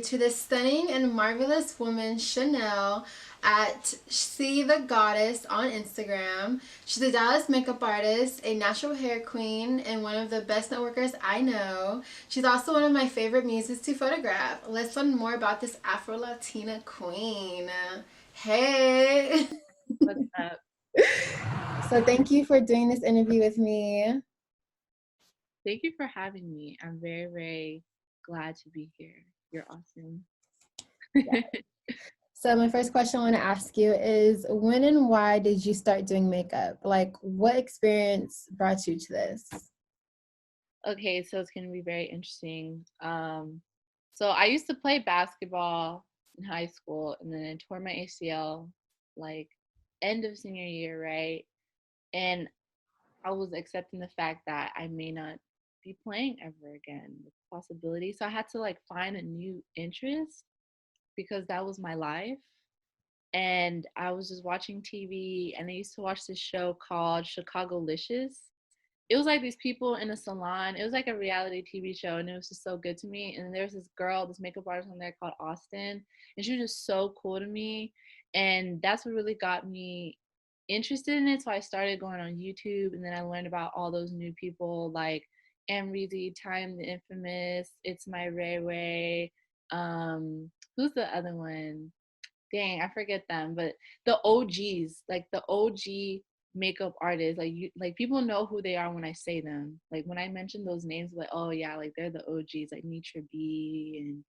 to this stunning and marvelous woman, Chanel, at See the Goddess on Instagram. She's a Dallas makeup artist, a natural hair queen, and one of the best networkers I know. She's also one of my favorite muses to photograph. Let's learn more about this Afro-Latina queen. Hey! What's up? So thank you for doing this interview with me. Thank you for having me. I'm very, very glad to be here. You're awesome. So my first question I want to ask you is when and why did you start doing makeup? Like what experience brought you to this? Okay, so it's gonna be very interesting. So I used to play basketball in high school, and then I tore my ACL like end of senior year, right? And I was accepting the fact that I may not be playing ever again, with possibility. So I had to like find a new interest because that was my life. And I was just watching TV, and I used to watch this show called Chicago Licious. It was like these people in a salon. It was like a reality TV show, and it was just so good to me. And there was this girl, this makeup artist on there called Austin, and she was just so cool to me. And that's what really got me interested in it. So I started going on YouTube, and then I learned about all those new people like Amrezy, Time the Infamous, It's My Ray Ray. Who's the other one? Dang, I forget them, but the OGs, like the OG makeup artists, like you, like people know who they are when I say them. Like when I mention those names, like oh yeah, like they're the OGs, like Mitra B and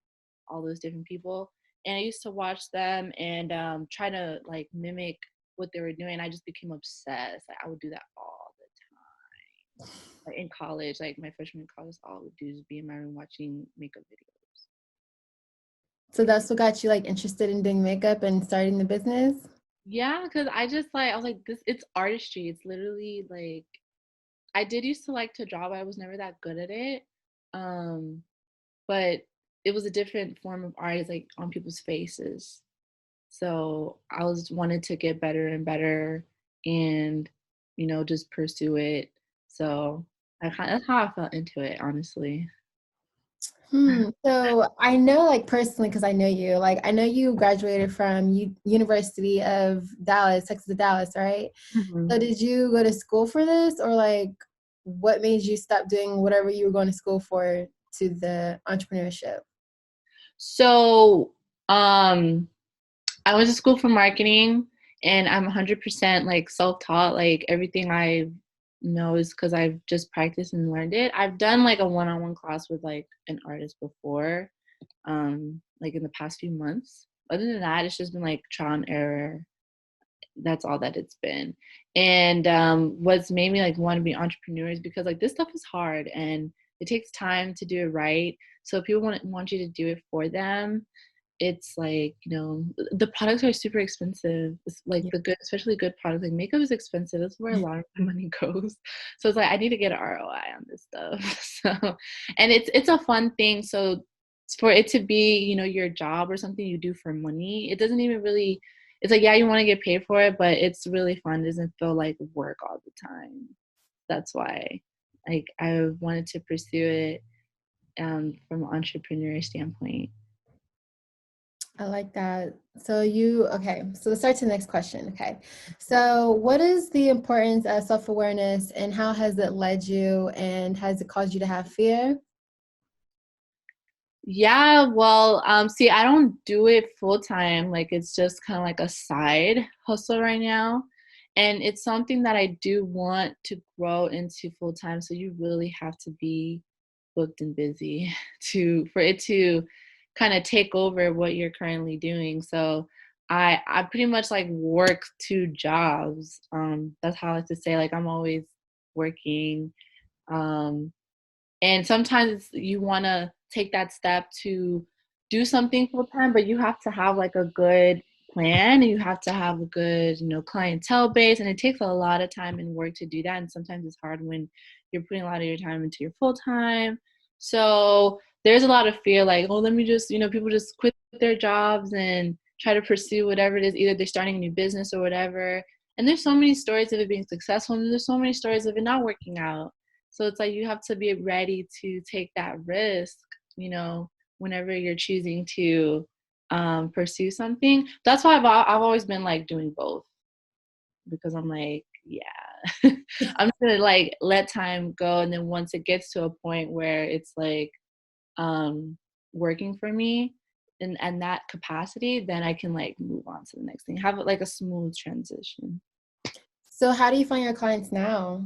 all those different people. And I used to watch them and try to like mimic what they were doing. I just became obsessed. Like I would do that all the time. Like in college, like my freshman in college, all I would do is be in my room watching makeup videos. So that's what got you like interested in doing makeup and starting the business? Yeah, because I just like I was like this. It's artistry. It's literally like I did used to like to draw, but I was never that good at it. Um, but it was a different form of art, it's like on people's faces. So I was wanted to get better and better, and just pursue it. So that's how I felt into it, honestly. So I know like personally because I know you, like I know you graduated from University of Dallas, Texas of Dallas, right? Mhm. So did you go to school for this or like what made you stop doing whatever you were going to school for to the entrepreneurship? So um I went to school for marketing, and I'm 100% like self-taught. Like everything I know is because I've just practiced and learned it. I've done like a one-on-one class with like an artist before, like in the past few months. Other than that, it's just been like trial and error. That's all that it's been. And what's made me like want to be entrepreneurs because like this stuff is hard and it takes time to do it right. So if people want you to do it for them, it's like the products are super expensive. It's like Yeah. the good, especially good products, like makeup is expensive. That's where a lot of my money goes. So it's like I need to get an ROI on this stuff. So and it's a fun thing. So for it to be your job or something you do for money, it doesn't even really, it's like yeah, you want to get paid for it, but it's really fun. It doesn't feel like work all the time. That's why like I wanted to pursue it from an entrepreneur standpoint. I like that. Okay, so let's start to the next question. Okay. So, what is the importance of self awareness and how has it led you and has it caused you to have fear? Yeah, well, see, I don't do it full time. Like it's just kind of like a side hustle right now. And it's something that I do want to grow into full time. So you really have to be booked and busy to for it to kind of take over what you're currently doing. So I pretty much like work two jobs. That's how I like to say like I'm always working. Um and sometimes you want to take that step to do something full time, but you have to have like a good plan and you have to have a good, clientele base. And it takes a lot of time and work to do that. And sometimes it's hard when you're putting a lot of your time into your full time. So there's a lot of fear like, oh, let me just, people just quit their jobs and try to pursue whatever it is. Either they're starting a new business or whatever. And there's so many stories of it being successful, and there's so many stories of it not working out. So it's like you have to be ready to take that risk, you know, whenever you're choosing to pursue something. That's why I've always been like doing both, because I'm like, yeah, I'm just gonna like let time go, and then once it gets to a point where it's like um working for me and that capacity, then I can like move on to the next thing, have like a smooth transition. So how do you find your clients now?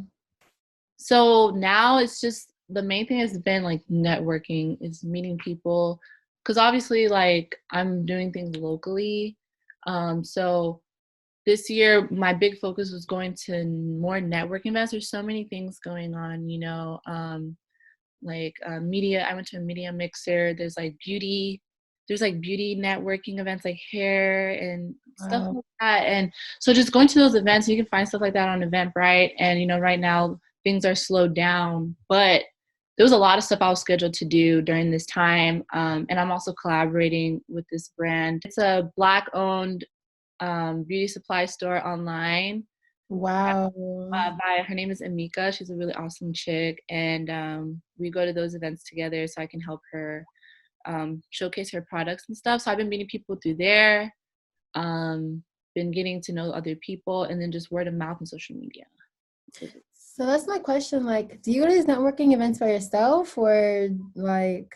So now it's just the main thing has been like networking, is meeting people, because obviously like I'm doing things locally. So this year my big focus was going to more networking events. There's so many things going on, like media. I went to a media mixer. There's like beauty networking events, like hair and stuff Wow. like that. And so just going to those events, you can find stuff like that on Eventbrite. And right now things are slowed down, but there was a lot of stuff I was scheduled to do during this time. And I'm also collaborating with this brand. It's a Black owned beauty supply store online. Wow. By her name is Amika. She's a really awesome chick, and we go to those events together so I can help her showcase her products and stuff. So I've been meeting people through there, been getting to know other people, and then just word of mouth and social media. So that's my question. Like, do you go to these networking events by yourself or like?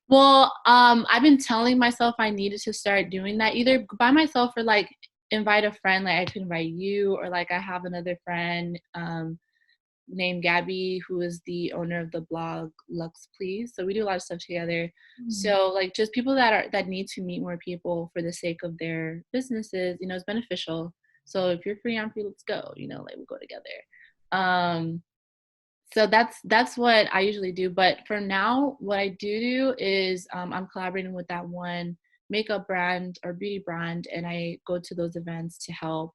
Well, I've been telling myself I needed to start doing that either by myself or like invite a friend. Like I could invite you, or like I have another friend named Gabby, who is the owner of the blog Lux Please. So we do a lot of stuff together. So like just people that need to meet more people for the sake of their businesses, it's beneficial. So if you're free, I'm free, let's go, like we'll go together. So that's what I usually do. But for now, what I do is I'm collaborating with that one makeup brand or beauty brand, and I go to those events to help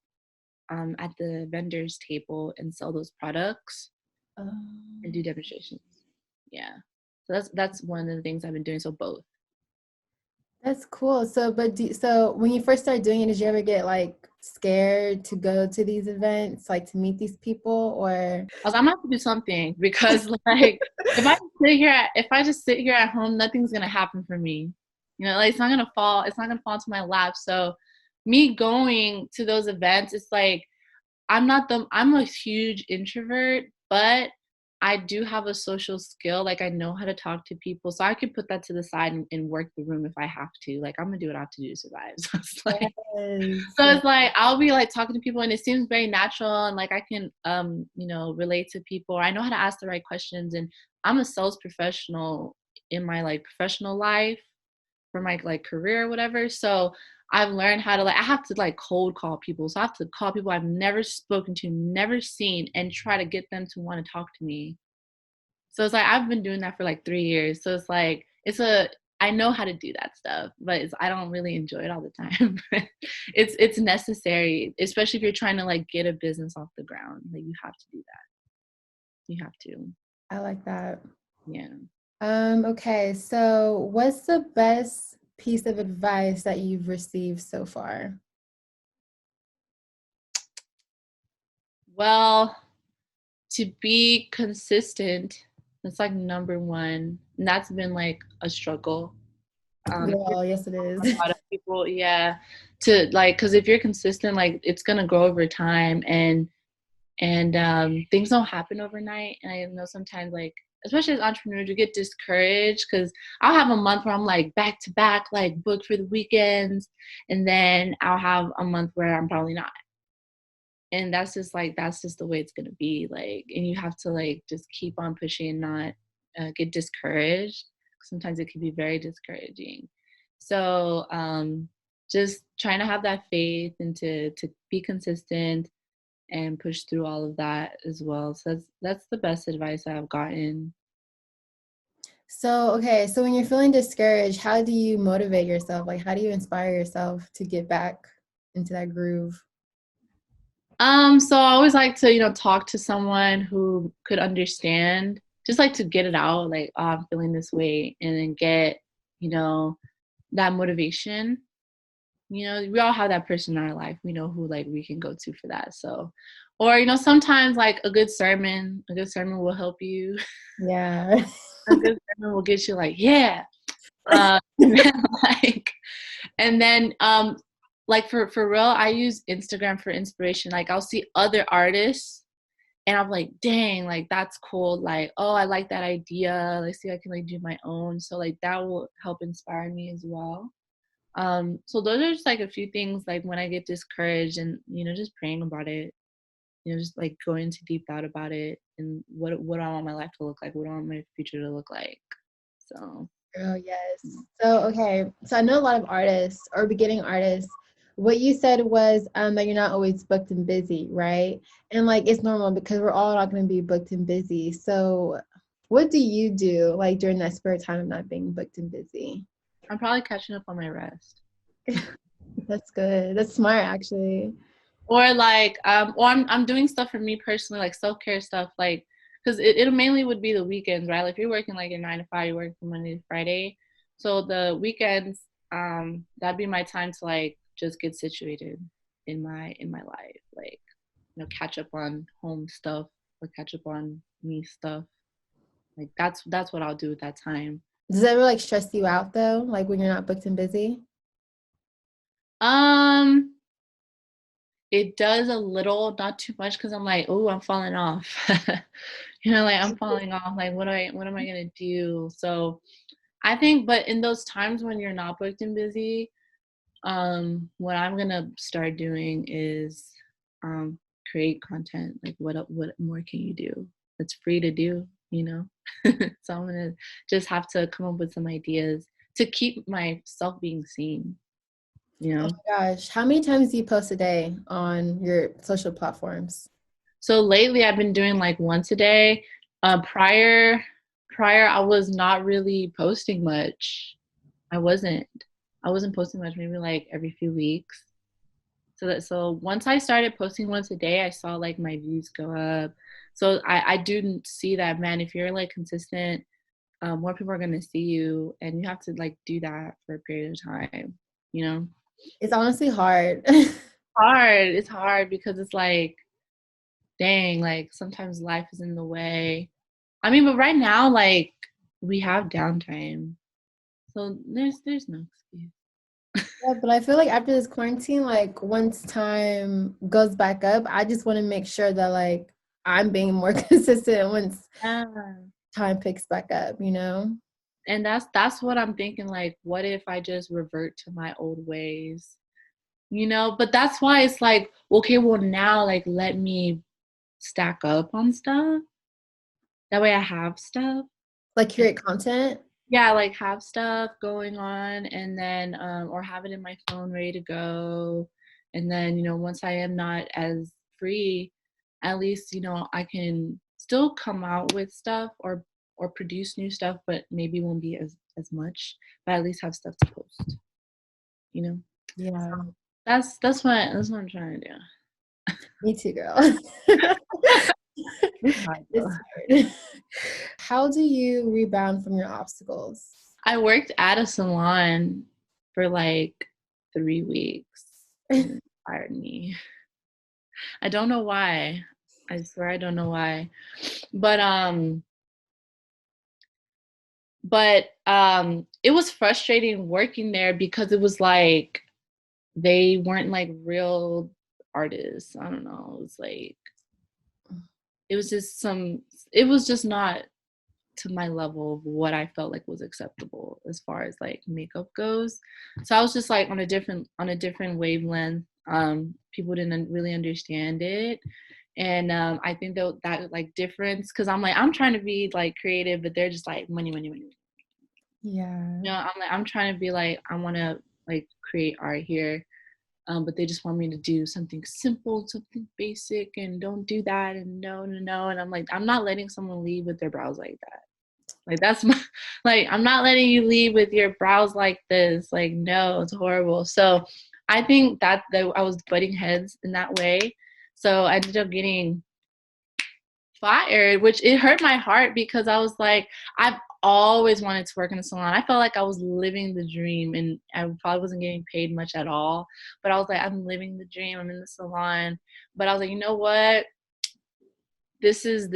at the vendors table and sell those products and do demonstrations. Yeah. So that's one of the things I've been doing. So both. That's cool. So, so when you first started doing it, did you ever get like scared to go to these events, like to meet these people, or? I was I'm gonna have to do something, because like if I just sit here at home, nothing's gonna happen for me. Like it's not gonna fall into my lap. So me going to those events, it's like I'm a huge introvert, but I do have a social skill. Like I know how to talk to people. So I could put that to the side and work the room if I have to. Like I'm gonna do what I have to do to survive. Yes. So it's like I'll be like talking to people and it seems very natural, and like I can relate to people. I know how to ask the right questions, and I'm a sales professional in my like professional life for my like career or whatever. So I've learned how to I have to like cold call people. So I have to call people I've never spoken to, never seen, and try to get them to want to talk to me. So it's like I've been doing that for like 3 years. So it's like I know how to do that stuff, but I don't really enjoy it all the time. It's necessary, especially if you're trying to like get a business off the ground. Like you have to do that. You have to. I like that. Yeah. Okay, so what's the best piece of advice that you've received so far? Well, to be consistent, that's like number one. And that's been like a struggle. For Girl, yes it a is. lot of people, yeah. To like, because if you're consistent, like it's gonna grow over time, and things don't happen overnight. And I know sometimes like especially as entrepreneurs, you get discouraged because I'll have a month where I'm like back to back, like booked for the weekends, and then I'll have a month where I'm probably not. And that's just the way it's gonna be. Like, and you have to like just keep on pushing and not get discouraged. Sometimes it can be very discouraging. So just trying to have that faith and to be consistent and push through all of that as well. So that's the best advice I've gotten. So, okay, so when you're feeling discouraged, how do you motivate yourself? Like, how do you inspire yourself to get back into that groove? So I always like to, talk to someone who could understand, just like to get it out, like, oh, I'm feeling this way, and then get, you know, that motivation. We all have that person in our life. We know who like we can go to for that. So, or, sometimes like a good sermon will help you. Yeah. A good sermon will get you like, yeah. And then, like, and then like for real, I use Instagram for inspiration. Like I'll see other artists and I'm like, dang, like that's cool. Like, oh, I like that idea. Let's see if I can like do my own. So like that will help inspire me as well. So those are just like a few things like when I get discouraged and just praying about it, just like going into deep thought about it and what I want my life to look like, what I want my future to look like. So Girl, yes. So, okay. So I know a lot of artists or beginning artists. What you said was that you're not always booked and busy, right? And like it's normal because we're all not going to be booked and busy. So, what do you do like during that spare time of not being booked and busy? I'm probably catching up on my rest. That's good. That's smart, actually. Or like or I'm doing stuff for me personally, like self-care stuff, like because it mainly would be the weekends, right? Like if you're working like a 9 to 5, you work from Monday to Friday. So the weekends, that'd be my time to like just get situated in my life, like catch up on home stuff or catch up on me stuff. Like that's what I'll do with that time. Does that ever like stress you out though? Like when you're not booked and busy? Um, it does a little, not too much, because I'm like, oh, I'm falling off. Like I'm falling off. Like what am I gonna do? So I think, but in those times when you're not booked and busy, what I'm gonna start doing is create content. Like what more can you do? It's free to do. So I'm gonna just have to come up with some ideas to keep myself being seen, you Oh know. my gosh. How many times do you post a day on your social platforms? So lately I've been doing like once a day. Prior I was not really posting much. I wasn't. I wasn't posting much, maybe like every few weeks. So once I started posting once a day, I saw like my views go up. So I do see that, man, if you're like consistent, more people are gonna see you, and you have to like do that for a period of time, you know? It's honestly hard. Hard. It's hard because it's like, dang, like sometimes life is in the way. I mean, but right now, like we have downtime, so there's no excuse. Yeah, but I feel like after this quarantine, like once time goes back up, I just want to make sure that like I'm being more consistent once Yeah. time picks back up, you know? And that's what I'm thinking. Like, what if I just revert to my old ways? But that's why it's like, okay, well now, like, let me stack up on stuff. That way, I have stuff. Like curate content. Yeah, like have stuff going on, and then or have it in my phone ready to go. And then once I am not as free, at least I can still come out with stuff or produce new stuff, but maybe won't be as much, but at least have stuff to post you know Yeah, so that's what I'm trying to do. me too, girl. It's hard though. It's hard. How do you rebound from your obstacles? I worked at a salon for like 3 weeks and it fired me. I don't know why. I swear I don't know why. But it was frustrating working there because it was like they weren't like real artists. I don't know. It was like it was just not to my level of what I felt like was acceptable as far as like makeup goes. So I was just like on a different wavelength. People didn't really understand it. And I think that like difference, because I'm trying to be like creative, but they're just like money, money, money. Yeah. I'm trying to be like, I want to like create art here, but they just want me to do something simple, something basic, and don't do that, and no, no, no. And I'm like, I'm not letting someone leave with their brows like that. Like that's my like I'm not letting you leave with your brows like this. Like no, it's horrible. So I think that I was butting heads in that way. So I ended up getting fired, which it hurt my heart because I was like, I've always wanted to work in a salon. I felt like I was living the dream, and I probably wasn't getting paid much at all. But I was like, I'm living the dream. I'm in the salon. But I was like, you know what? This is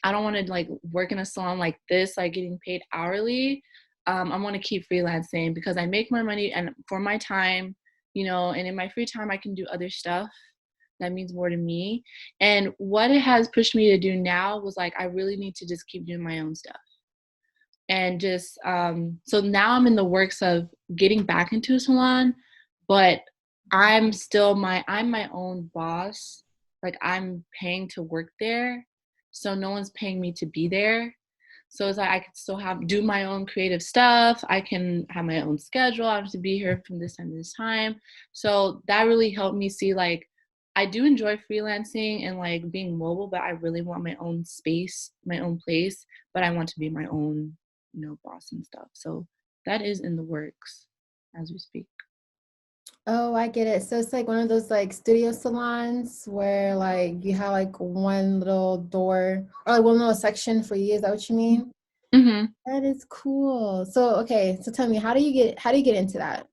I don't want to like work in a salon like this, like getting paid hourly. I want to keep freelancing because I make more money and for my time, and in my free time I can do other stuff that means more to me. And what it has pushed me to do now was like I really need to just keep doing my own stuff. And just so now I'm in the works of getting back into a salon, but I'm my own boss. Like I'm paying to work there, so no one's paying me to be there. So it's like I can still do my own creative stuff. I can have my own schedule. I have to be here from this time to this time. So that really helped me see like I do enjoy freelancing and like being mobile, but I really want my own space, my own place, but I want to be my own, boss and stuff. So that is in the works as we speak. Oh, I get it. So it's like one of those like studio salons where like you have like one little door or like one little section for you. Is that what you mean? Mm-hmm. That is cool. So okay, so tell me, how do you get into that?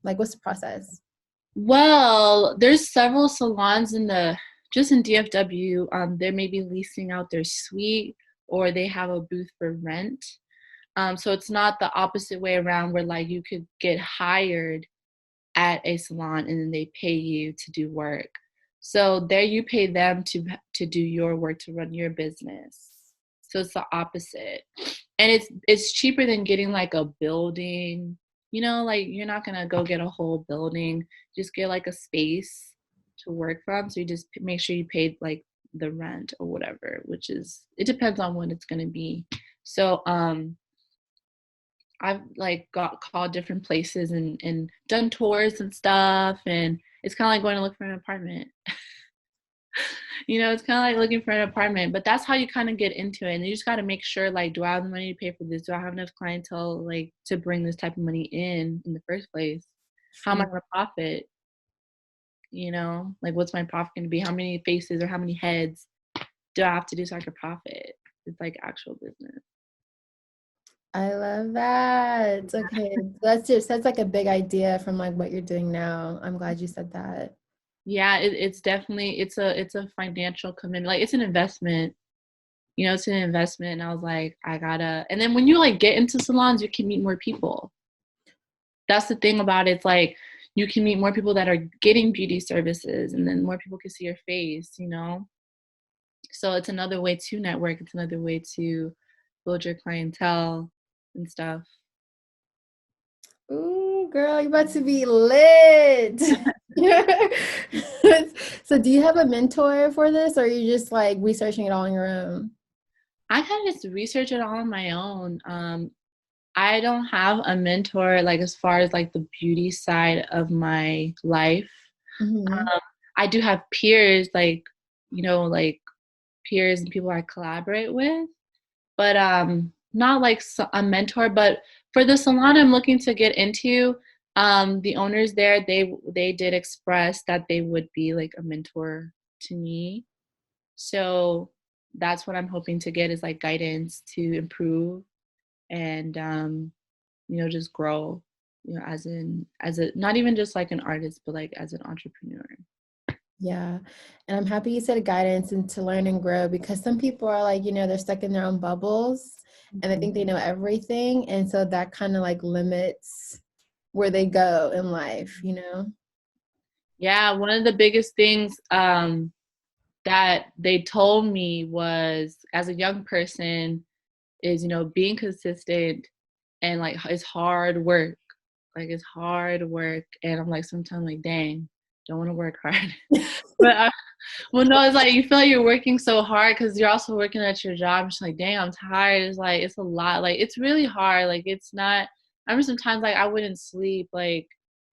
Like what's the process? Well, there's several salons just in DFW. They may be leasing out their suite or they have a booth for rent. So it's not the opposite way around where like you could get hired at a salon and then they pay you to do work. So there you pay them to do your work to run your business. So it's the opposite. And it's cheaper than getting like a building. Like you're not gonna go get a whole building. Just get like a space to work from. So you just make sure you paid like the rent or whatever, it depends on when it's gonna be. So I've like got called different places and done tours and stuff, and it's kind of like going to look for an apartment. It's kind of like looking for an apartment, but that's how you kind of get into it. And you just got to make sure, like, do I have the money to pay for this? Do I have enough clientele, like, to bring this type of money in the first place? How am I True. going to profit? Like, what's my profit going to be? How many faces or how many heads do I have to do so I can profit? It's like actual business. I love that. Okay. That's like a big idea from like what you're doing now. I'm glad you said that. Yeah, it's definitely it's a financial commitment. Like it's an investment. It's an investment. And I was like, I gotta. And then when you like get into salons, you can meet more people. That's the thing about it. It's like you can meet more people that are getting beauty services, and then more people can see your face. So it's another way to network. It's another way to build your clientele and stuff. Ooh, girl, you're about to be lit. So do you have a mentor for this or are you just like researching it all on your own? I kind of just research it all on my own. I don't have a mentor like as far as like the beauty side of my life. Hmm. I do have peers like peers and people I collaborate with, but not like a mentor. But for the salon I'm looking to get into, the owners there they did express that they would be like a mentor to me. So that's what I'm hoping to get is like guidance to improve and just grow, as a not even just like an artist, but like as an entrepreneur. Yeah. And I'm happy you said guidance and to learn and grow because some people are like, they're stuck in their own bubbles and they Mhm. think they know everything. And so that kind of like limits where they go in life. Yeah, one of the biggest things that they told me was as a young person is being consistent and like it's hard work. Like it's hard work, and I'm like sometimes like dang, don't want to work hard. But well, no, it's like you feel like you're working so hard because you're also working at your job. It's like, dang, I'm tired. It's like it's a lot. Like it's really hard. Like it's not. I remember sometimes like I wouldn't sleep. Like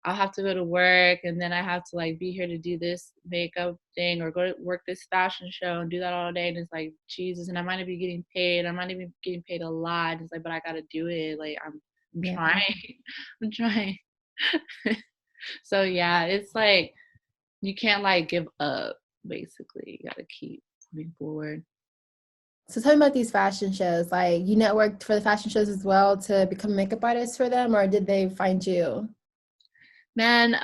I'll have to go to work and then I have to like be here to do this makeup thing or go to work this fashion show and do that all day. And it's like Jesus, and I might not be getting paid. I might not be getting paid a lot. It's like, but I gotta do it. Like I'm Yeah. trying. I'm trying. So yeah, it's like you can't like give up basically. You gotta keep moving forward. So tell me about these fashion shows. Like you networked for the fashion shows as well to become a makeup artist for them, or did they find you? Man,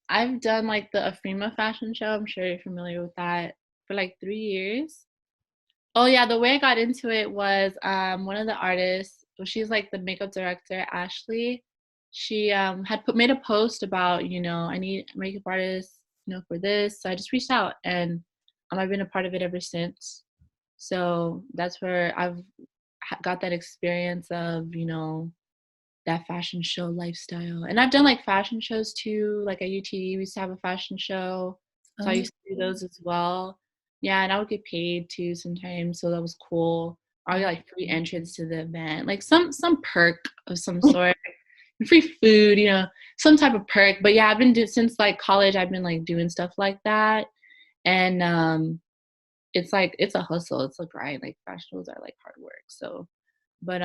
I've done like the Afrima fashion show. I'm sure you're familiar with that for like 3 years. Oh yeah, the way I got into it was one of the artists. well, she's like the makeup director, Ashley. She had made a post about, I need a makeup artist, for this. So I just reached out, and I've been a part of it ever since. So that's where I've got that experience of, that fashion show lifestyle. And I've done like fashion shows too. Like at UTD, we used to have a fashion show. So I used to do those as well. Yeah, and I would get paid too sometimes. So that was cool. I would get like free entrance to the event, like some perk of some sort, free food, some type of perk. But yeah, I've been since like college. I've been like doing stuff like that, and it's like it's a hustle. It's a grind. Like fashion shows are like hard work. So, but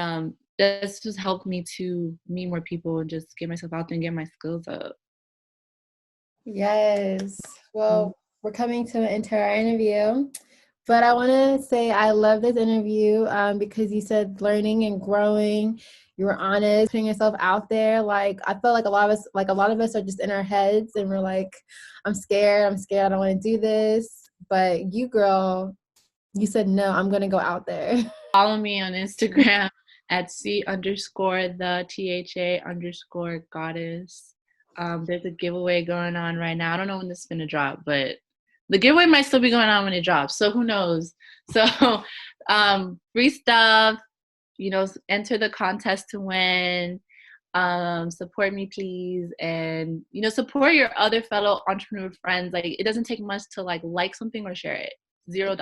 this just helped me to meet more people and just get myself out there and get my skills up. Yes. Well, we're coming to an end to our interview, but I want to say I love this interview because you said learning and growing. You were honest, putting yourself out there. Like I feel like a lot of us are just in our heads and we're like, I'm scared. I'm scared. I don't want to do this. But you, girl, you said no. I'm gonna go out there. Follow me on Instagram at C_the_THA_goddess. There's a giveaway going on right now. I don't know when this is gonna drop, but the giveaway might still be going on when it drops. So who knows? So free stuff, enter the contest to win. Support me please, and support your other fellow entrepreneur friends. Like it doesn't take much to like something or share it. $0.